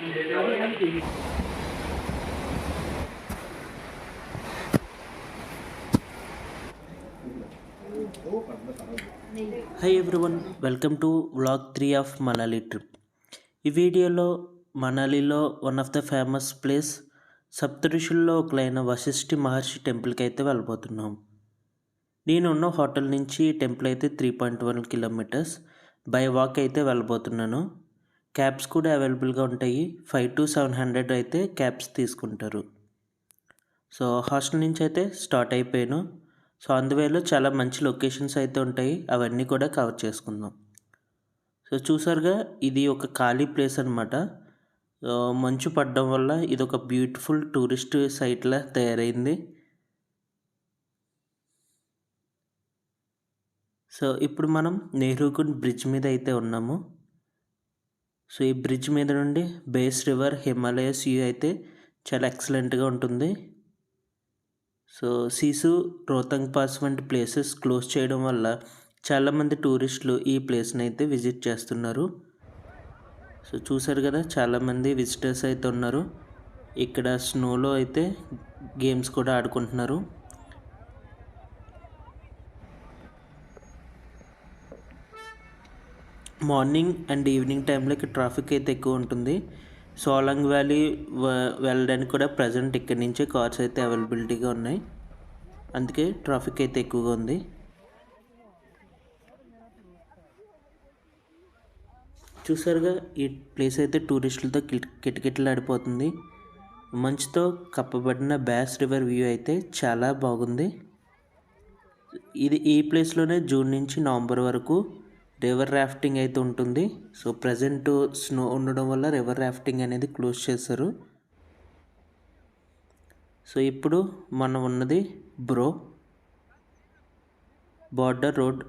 Hi everyone, welcome to vlog 3 of Manali trip. ఈ వీడియోలో మనాలిలో one of the famous place సప్తఋషుల్లో ఒకలైన వశిష్ఠి మహర్షి టెంపుల్కి అయితే వెళ్ళబోతున్నాం. నేనున్న హోటల్ నుంచి టెంపుల్ అయితే 3.1 కిలోమీటర్స్ బై వాక్ అయితే వెళ్ళబోతున్నాను. క్యాబ్స్ కూడా అవైలబుల్గా ఉంటాయి. 500 to 700 అయితే క్యాబ్స్ తీసుకుంటారు. సో హాస్టల్ నుంచి అయితే స్టార్ట్ అయిపోయాను. సో అందువేలో చాలా మంచి లొకేషన్స్ అయితే ఉంటాయి, అవన్నీ కూడా కవర్ చేసుకుందాం. సో చూసారుగా, ఇది ఒక ఖాళీ ప్లేస్ అనమాట. మంచు పడడం వల్ల ఇది ఒక బ్యూటిఫుల్ టూరిస్ట్ సైట్లా తయారైంది. సో ఇప్పుడు మనం నెహ్రూకుండ్ బ్రిడ్జ్ మీద అయితే ఉన్నాము. సో ఈ బ్రిడ్జ్ మీద నుండి బేస్ రివర్, హిమాలయస్ వ్యూ అయితే చాలా ఎక్సలెంట్గా ఉంటుంది. సో సీసు, రోహతంగ్ పాస్ వంటి ప్లేసెస్ క్లోజ్ చేయడం వల్ల చాలామంది టూరిస్టులు ఈ ప్లేస్ని అయితే విజిట్ చేస్తున్నారు. సో చూసారు కదా, చాలామంది విజిటర్స్ అయితే ఉన్నారు. ఇక్కడ స్నోలో అయితే గేమ్స్ కూడా ఆడుకుంటున్నారు. మార్నింగ్ అండ్ ఈవినింగ్ టైంలో ఇక్కడ ట్రాఫిక్ అయితే ఎక్కువ ఉంటుంది. సోలాంగ్ వ్యాలీ వెళ్ళడానికి కూడా ప్రజెంట్ ఇక్కడి నుంచే కార్స్ అయితే అవైలబిలిటీగా ఉన్నాయి, అందుకే ట్రాఫిక్ అయితే ఎక్కువగా ఉంది. చూసారుగా, ఈ ప్లేస్ అయితే టూరిస్టులతో కిటకిటలాడిపోతుంది. మంచుతో కప్పబడిన బ్యాస్ రివర్ వ్యూ అయితే చాలా బాగుంది. ఈ ప్లేస్లోనే జూన్ నుంచి నవంబర్ వరకు రివర్ రాఫ్టింగ్ అయితే ఉంటుంది. సో ప్రజెంట్ స్నో ఉండడం వల్ల రివర్ రాఫ్టింగ్ అనేది క్లోజ్ చేశారు. సో ఇప్పుడు మనం ఉన్నది బార్డర్ రోడ్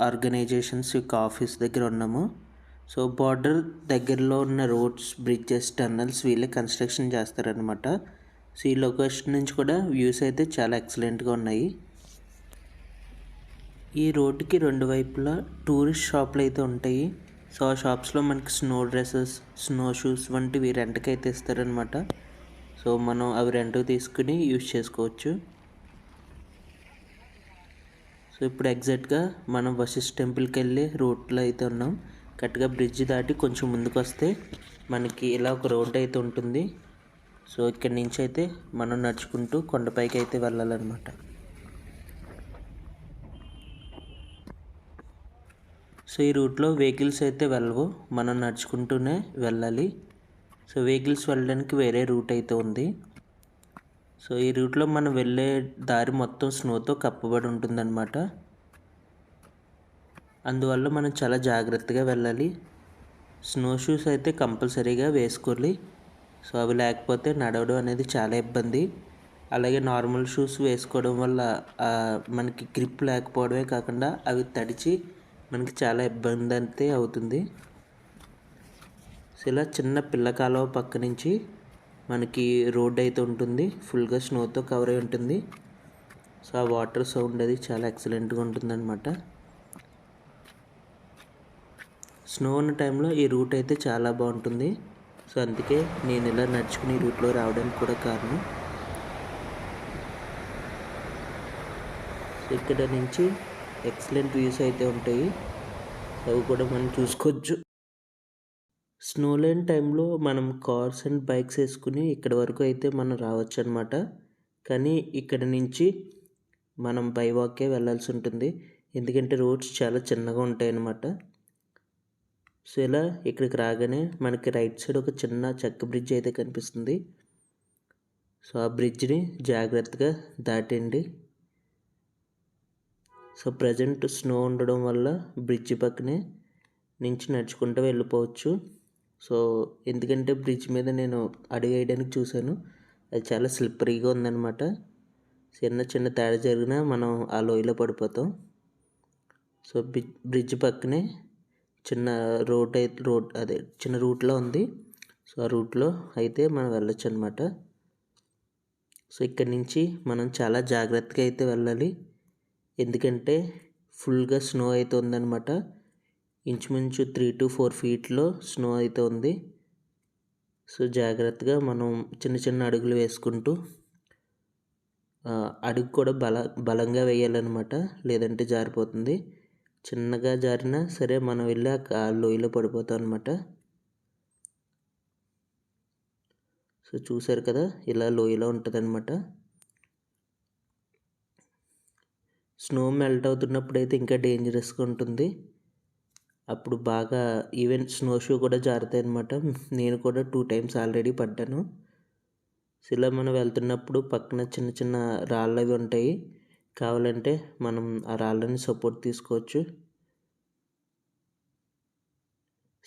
ఆర్గనైజేషన్స్ యొక్క ఆఫీస్ దగ్గర ఉన్నాము. సో బార్డర్ దగ్గరలో ఉన్న రోడ్స్, బ్రిడ్జెస్, టన్నల్స్ వీళ్ళే కన్స్ట్రక్షన్ చేస్తారనమాట. సో ఈ లొకేషన్ నుంచి కూడా వ్యూస్ అయితే చాలా ఎక్సలెంట్గా ఉన్నాయి. ఈ రోడ్డుకి రెండు వైపులా టూరిస్ట్ షాపులు అయితే ఉంటాయి. సో ఆ షాప్స్లో మనకి స్నో డ్రెస్సెస్, స్నో షూస్ వంటివి రెంట్కి అయితే ఇస్తారనమాట. సో మనం అవి రెంట్కి తీసుకుని యూజ్ చేసుకోవచ్చు. సో ఇప్పుడు ఎగ్జాక్ట్గా మనం వశిష్ఠ టెంపుల్కి వెళ్ళే రూట్లో అయితే ఉన్నాం. కరెక్ట్గా బ్రిడ్జ్ దాటి కొంచెం ముందుకు వస్తే మనకి ఇలా ఒక రోడ్ అయితే ఉంటుంది. సో ఇక్కడి నుంచి అయితే మనం నడుచుకుంటూ కొండపైకి అయితే వెళ్ళాలన్నమాట. సో ఈ రూట్లో వెహికల్స్ అయితే వెళ్ళవు, మనం నడుచుకుంటూనే వెళ్ళాలి. సో వెహికల్స్ వెళ్ళడానికి వేరే రూట్ అయితే ఉంది. సో ఈ రూట్లో మనం వెళ్ళే దారి మొత్తం స్నోతో కప్పబడి ఉంటుందన్నమాట. అందువల్ల మనం చాలా జాగ్రత్తగా వెళ్ళాలి. స్నో షూస్ అయితే కంపల్సరీగా వేసుకోవాలి. సో అవి లేకపోతే నడవడం అనేది చాలా ఇబ్బంది. అలాగే నార్మల్ షూస్ వేసుకోవడం వల్ల మనకి గ్రిప్ లేకపోవడమే కాకుండా అవి తడిచి మనకి చాలా ఇబ్బంది అయితే అవుతుంది. సో ఇలా చిన్న పిల్ల కాలువ పక్క నుంచి మనకి రోడ్ అయితే ఉంటుంది, ఫుల్గా స్నోతో కవర్ అయి ఉంటుంది. సో ఆ వాటర్ సౌండ్ అది చాలా ఎక్సలెంట్గా ఉంటుందన్నమాట. స్నో ఉన్న టైంలో ఈ రూట్ అయితే చాలా బాగుంటుంది. సో అందుకే నేను ఇలా నడుచుకుని ఈ రూట్లో రావడానికి కూడా కారణం. సో ఇక్కడ నుంచి ఎక్సలెంట్ వ్యూస్ అయితే ఉంటాయి, అవి కూడా మనం చూసుకోవచ్చు. స్నో లేని టైంలో మనం కార్స్ అండ్ బైక్స్ వేసుకుని ఇక్కడ వరకు అయితే మనం రావచ్చు అనమాట. కానీ ఇక్కడ నుంచి మనం బై వాకే వెళ్ళాల్సి ఉంటుంది, ఎందుకంటే రోడ్స్ చాలా చిన్నగా ఉంటాయి అన్నమాట. సో ఇలా ఇక్కడికి రాగానే మనకి రైట్ సైడ్ ఒక చిన్న చెక్క బ్రిడ్జ్ అయితే కనిపిస్తుంది. సో ఆ బ్రిడ్జ్ని జాగ్రత్తగా దాటండి. సో ప్రజెంట్ స్నో ఉండడం వల్ల బ్రిడ్జ్ పక్కనే నుంచి నడుచుకుంటూ వెళ్ళిపోవచ్చు. సో ఎందుకంటే బ్రిడ్జ్ మీద నేను అడుగు వేయడానికి చూశాను, అది చాలా స్లిప్పరీగా ఉందన్నమాట. చిన్న తేడా జరిగినా మనం ఆ లోయలో పడిపోతాం. సో బ్రిడ్జ్ పక్కనే చిన్న చిన్న రూట్లో ఉంది. సో ఆ రూట్లో అయితే మనం వెళ్ళొచ్చు అనమాట. సో ఇక్కడి నుంచి మనం చాలా జాగ్రత్తగా అయితే వెళ్ళాలి, ఎందుకంటే ఫుల్గా స్నో అయితే ఉందన్నమాట. ఇంచుమించు 3 to 4 ఫీట్లో స్నో అయితే ఉంది. సో జాగ్రత్తగా మనం చిన్న చిన్న అడుగులు వేసుకుంటూ అడుగు కూడా బలంగా వేయాలన్నమాట, లేదంటే జారిపోతుంది. చిన్నగా జారినా సరే మనం వెళ్ళి ఆ లోయలో పడిపోతాం అనమాట. సో చూసారు కదా, ఇలా లోయలో ఉంటుందన్నమాట. స్నో మెల్ట్ అవుతున్నప్పుడు అయితే ఇంకా డేంజరస్గా ఉంటుంది. అప్పుడు బాగా ఈవెన్ స్నో షూ కూడా జారుతాయి అనమాట. నేను కూడా 2 టైమ్స్ ఆల్రెడీ పడ్డాను. సో ఇలా మనం వెళ్తున్నప్పుడు పక్కన చిన్న చిన్న రాళ్ళు అవి ఉంటాయి. కావాలంటే మనం ఆ రాళ్ళని సపోర్ట్ తీసుకోవచ్చు.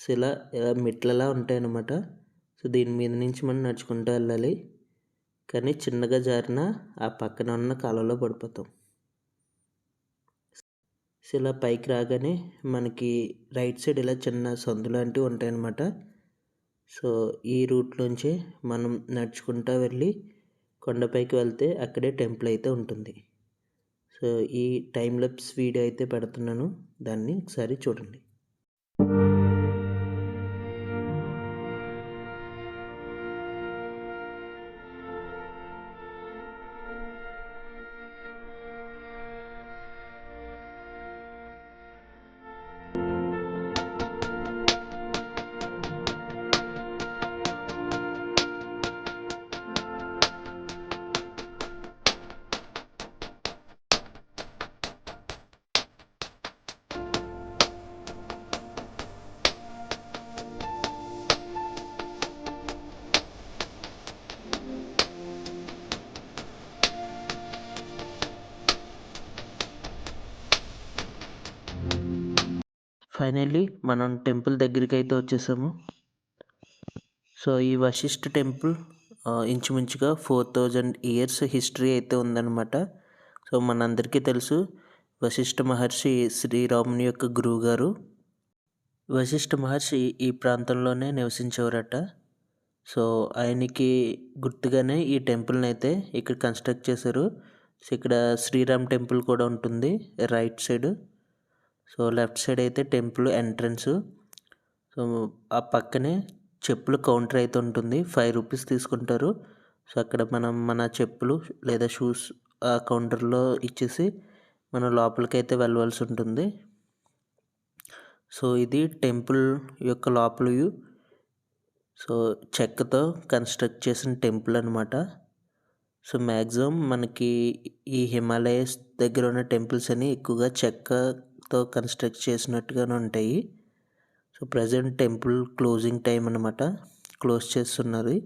సో ఇలా మెట్లలా ఉంటాయన్నమాట. సో దీని మీద నుంచి మనం నడుచుకుంటూ వెళ్ళాలి. కానీ చిన్నగా జారిన ఆ పక్కన ఉన్న కాలువలో పడిపోతాం. సో ఇలా పైకి రాగానే మనకి రైట్ సైడ్ ఇలా చిన్న సందు లాంటివి ఉంటాయన్నమాట. సో ఈ రూట్లోంచి మనం నడుచుకుంటూ వెళ్ళి కొండపైకి వెళ్తే అక్కడే టెంపుల్ అయితే ఉంటుంది. సో ఈ టైం లాప్స్ వీడియో అయితే పెడుతున్నాను, దాన్ని ఒకసారి చూడండి. ఫైనల్లీ మనం టెంపుల్ దగ్గరికి అయితే వచ్చేసాము. సో ఈ వశిష్ఠ టెంపుల్ ఇంచుమించుగా 4000 ఇయర్స్ హిస్టరీ అయితే ఉందన్నమాట. సో మనందరికీ తెలుసు, వశిష్ఠ మహర్షి శ్రీరాముని యొక్క గురువు గారు. వశిష్ఠ మహర్షి ఈ ప్రాంతంలోనే నివసించేవారట. సో ఆయనకి గుర్తుగానే ఈ టెంపుల్ని అయితే ఇక్కడ కన్స్ట్రక్ట్ చేశారు. సో ఇక్కడ శ్రీరామ్ టెంపుల్ కూడా ఉంటుంది right side. So left side అయితే టెంపుల్ ఎంట్రన్స్. సో ఆ పక్కనే చెప్పులు కౌంటర్ అయితే ఉంటుంది. 5 రూపీస్ తీసుకుంటారు. సో అక్కడ మనం మన చెప్పులు లేదా షూస్ ఆ కౌంటర్లో ఇచ్చేసి మనం లోపలికి అయితే వెళ్ళవలసి ఉంటుంది. సో ఇది టెంపుల్ యొక్క లోపల వ్యూ. సో చెక్కతో కన్స్ట్రక్ట్ చేసిన టెంపుల్ అనమాట. సో మ్యాక్సిమం మనకి ఈ హిమాలయస్ దగ్గర ఉన్న టెంపుల్స్ అని ఎక్కువగా చెక్కతో కన్స్ట్రక్ట్ చేసినట్టుగానే ఉంటాయి. So present temple closing time అనమాట, క్లోజ్ చేస్తున్నది.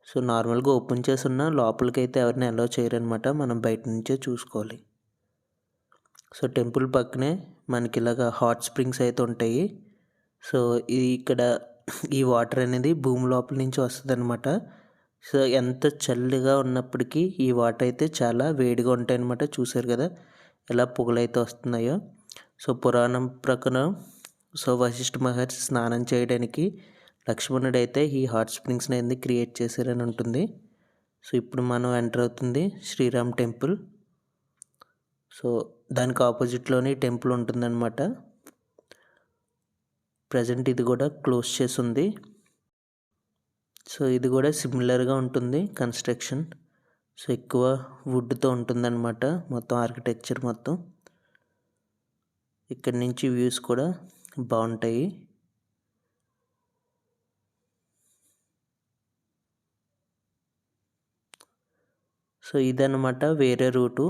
సో నార్మల్గా ఓపెన్ చేస్తున్న లోపలికి అయితే ఎవరిని అలౌ చేయరనమాట, మనం బయట నుంచే చూసుకోవాలి. సో టెంపుల్ పక్కనే మనకి ఇలాగ హాట్ స్ప్రింగ్స్ అయితే ఉంటాయి. సో ఇది ఇక్కడ ఈ వాటర్ అనేది భూమి లోపల నుంచి వస్తుంది అనమాట. సో ఎంత చల్లగా ఉన్నప్పటికీ ఈ వాటర్ అయితే చాలా వేడిగా ఉంటాయి అనమాట. చూసారు కదా ఎలా పొగలైతే వస్తున్నాయో. సో పురాణం ప్రకారం సో వశిష్ఠ మహర్షి స్నానం చేయడానికి లక్ష్మణుడు అయితే ఈ హాట్ స్ప్రింగ్స్ అనేది క్రియేట్ చేశారని ఉంటుంది. సో ఇప్పుడు మనం ఎంటర్ అవుతుంది శ్రీరామ్ టెంపుల్. సో దానికి ఆపోజిట్లోనే టెంపుల్ ఉంటుందన్నమాట. ప్రజెంట్ ఇది కూడా క్లోజ్ చేసి ఉంది. సో ఇది కూడా సిమిలర్గా ఉంటుంది కన్స్ట్రక్షన్. సో ఎక్కువ వుడ్తో ఉంటుందన్నమాట మొత్తం ఆర్కిటెక్చర్ మొత్తం. ఇక్కడి నుంచి వ్యూస్ కూడా బాగుంటాయి. సో ఇదన్నమాట వేరే రూటు.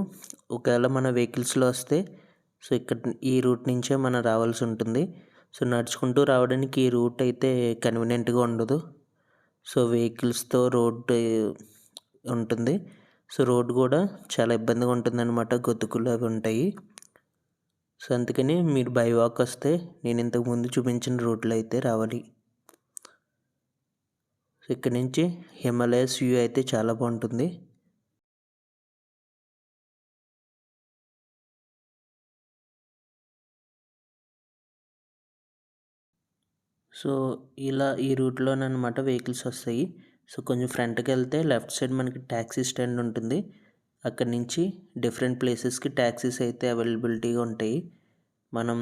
ఒకవేళ మన వెహికల్స్లో వస్తే సో ఇక్కడ ఈ రూట్ నుంచే మనం రావాల్సి ఉంటుంది. సో నడుచుకుంటూ రావడానికి ఈ రూట్ అయితే కన్వీనియంట్గా ఉండదు. సో వెహికల్స్తో రోడ్డు ఉంటుంది. సో రోడ్డు కూడా చాలా ఇబ్బందిగా ఉంటుందన్నమాట, గొతుకులు అవి ఉంటాయి. సో అందుకని మీరు బై వాక్ వస్తే నేను ఇంతకుముందు చూపించిన రూట్లో అయితే రావాలి. సో ఇక్కడ నుంచి హిమాలయస్ వ్యూ అయితే చాలా బాగుంటుంది. సో ఇలా ఈ రూట్లోనమాట వెహికల్స్ వస్తాయి. సో కొంచెం ఫ్రంట్కి వెళ్తే లెఫ్ట్ సైడ్ మనకి ట్యాక్సీ స్టాండ్ ఉంటుంది. అక్కడి నుంచి డిఫరెంట్ ప్లేసెస్కి ట్యాక్సీస్ అయితే అవైలబిలిటీగా ఉంటాయి. మనం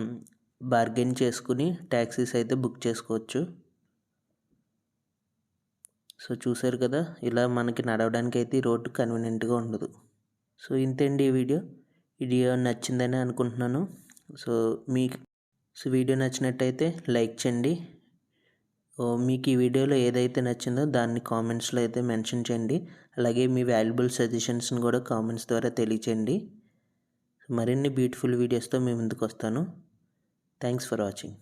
బార్గెన్ చేసుకుని ట్యాక్సీస్ అయితే బుక్ చేసుకోవచ్చు. సో చూసారు కదా, ఇలా మనకి నడవడానికి అయితే ఈ రోడ్డు కన్వీనియంట్గా ఉండదు. సో ఇంతేండి ఈ వీడియో నచ్చిందని అనుకుంటున్నాను. సో వీడియో నచ్చినట్టయితే లైక్ చేయండి. మీకు ఈ వీడియోలో ఏదైతే నచ్చిందో దాన్ని కామెంట్స్లో అయితే మెన్షన్ చేయండి. అలాగే మీ వాల్యుబుల్ సజెషన్స్ని కూడా కామెంట్స్ ద్వారా తెలియచేయండి. మరిన్ని బ్యూటిఫుల్ వీడియోస్తో మీ ముందుకు వస్తాను. Thanks for watching.